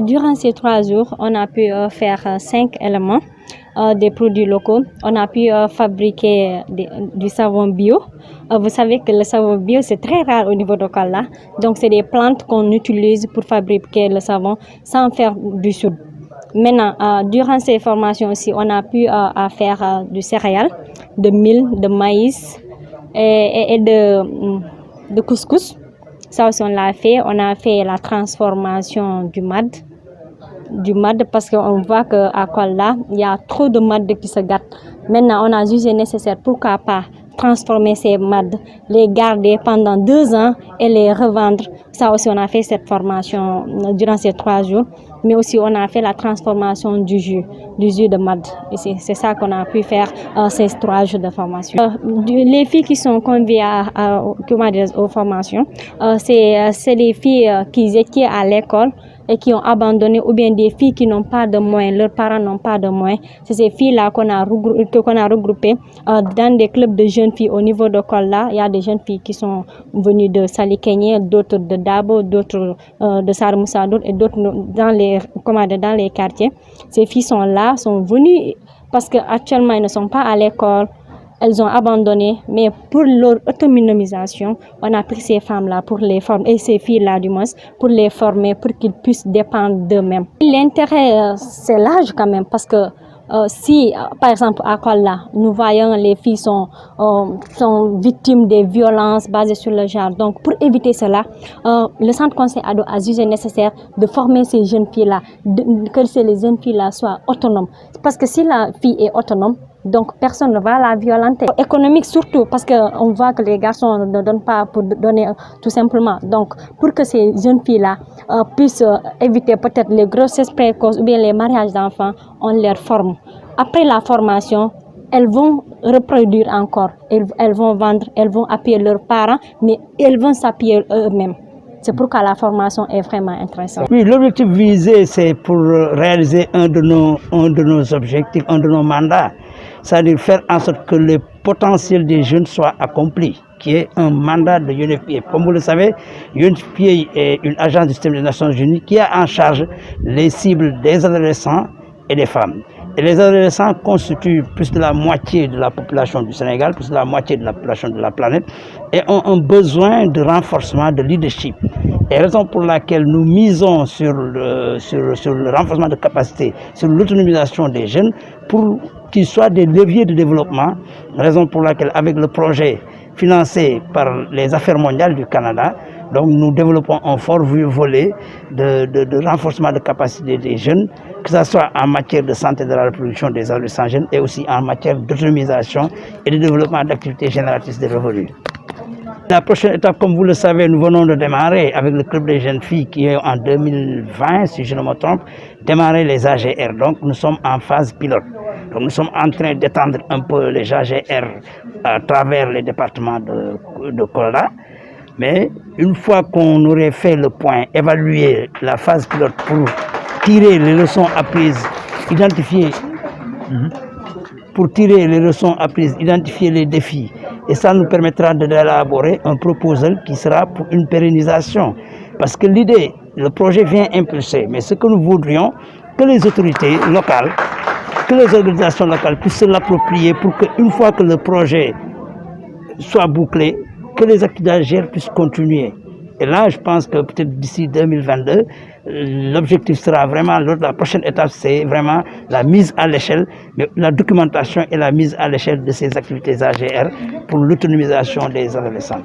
Durant ces 3 jours, on a pu faire 5 éléments des produits locaux. On a pu fabriquer du savon bio. Vous savez que le savon bio, c'est très rare au niveau de Kolda. Donc, c'est des plantes qu'on utilise pour fabriquer le savon sans faire du soude. Maintenant, durant ces formations aussi, on a pu faire du céréales, de mil, de maïs et de couscous. Ça aussi, on l'a fait. On a fait la transformation du mad parce qu'on voit qu'à Kolda, il y a trop de mad qui se gâtent. Maintenant, on a jugé nécessaire, pourquoi pas transformer ces mad, les garder pendant 2 ans et les revendre. Ça aussi, on a fait cette formation durant ces 3 jours. Mais aussi, on a fait la transformation du jus de mad. C'est ça qu'on a pu faire ces 3 jours de formation. Les filles qui sont conviées aux formations, c'est les filles qui étaient à l'école et qui ont abandonné, ou bien des filles qui n'ont pas de moyens, leurs parents n'ont pas de moyens. C'est ces filles-là qu'on a regroupées dans des clubs de jeunes filles au niveau de Kolda. Il y a des jeunes filles qui sont venues de Salikenye, d'autres de Dabo, d'autres de Sarmoussa, et d'autres dans les quartiers. Ces filles sont là, sont venues parce qu'actuellement, elles ne sont pas à l'école. Elles ont abandonné, mais pour leur autonomisation, on a pris ces femmes-là pour les former, et ces filles-là du moins, pour les former, pour qu'ils puissent dépendre d'eux-mêmes. L'intérêt, c'est l'âge quand même, parce que si, par exemple, à Kolda, nous voyons les filles sont victimes des violences basées sur le genre. Donc, pour éviter cela, le Centre Conseil Ado a jugé nécessaire de former ces jeunes filles-là, que les jeunes filles-là soient autonomes. Parce que si la fille est autonome, donc personne ne va la violenter. Économique surtout, parce qu'on voit que les garçons ne donnent pas pour donner tout simplement. Donc, pour que ces jeunes filles-là puissent éviter peut-être les grossesses précoces ou bien les mariages d'enfants, on les forme. Après la formation, elles vont reproduire encore. Elles vont vendre, elles vont appuyer leurs parents, mais elles vont s'appuyer eux-mêmes. C'est pourquoi la formation est vraiment intéressante. Oui, l'objectif visé, c'est pour réaliser un de nos objectifs, un de nos mandats. C'est-à-dire faire en sorte que le potentiel des jeunes soit accompli, qui est un mandat de UNFPA. Comme vous le savez, UNFPA est une agence du système des Nations Unies qui a en charge les cibles des adolescents et des femmes. Et les adolescents constituent plus de la moitié de la population du Sénégal, plus de la moitié de la population de la planète, et ont un besoin de renforcement de leadership. Et raison pour laquelle nous misons sur le renforcement de capacité, sur l'autonomisation des jeunes, pour qu'ils soient des leviers de développement. Raison pour laquelle, avec le projet financé par les Affaires mondiales du Canada, donc nous développons un fort volet de renforcement de capacité des jeunes, que ce soit en matière de santé de la reproduction des adolescents jeunes et aussi en matière d'autonomisation et de développement d'activités génératrices de revenus. La prochaine étape, comme vous le savez, nous venons de démarrer avec le club des jeunes filles qui est en 2020, si je ne me trompe, démarrer les AGR. Donc nous sommes en phase pilote. Donc nous sommes en train d'étendre un peu les AGR à travers les départements de Kolda. Mais une fois qu'on aurait fait le point, évaluer la phase pilote pour tirer les leçons apprises, identifier les défis, et ça nous permettra d'élaborer un proposal qui sera pour une pérennisation. Parce que l'idée, le projet vient impulser, mais ce que nous voudrions, que les autorités locales, que les organisations locales puissent se l'approprier pour qu'une fois que le projet soit bouclé, que les activités puissent continuer. Et là, je pense que peut-être d'ici 2022, l'objectif sera vraiment, la prochaine étape, c'est vraiment la mise à l'échelle, la documentation et la mise à l'échelle de ces activités AGR pour l'autonomisation des adolescents.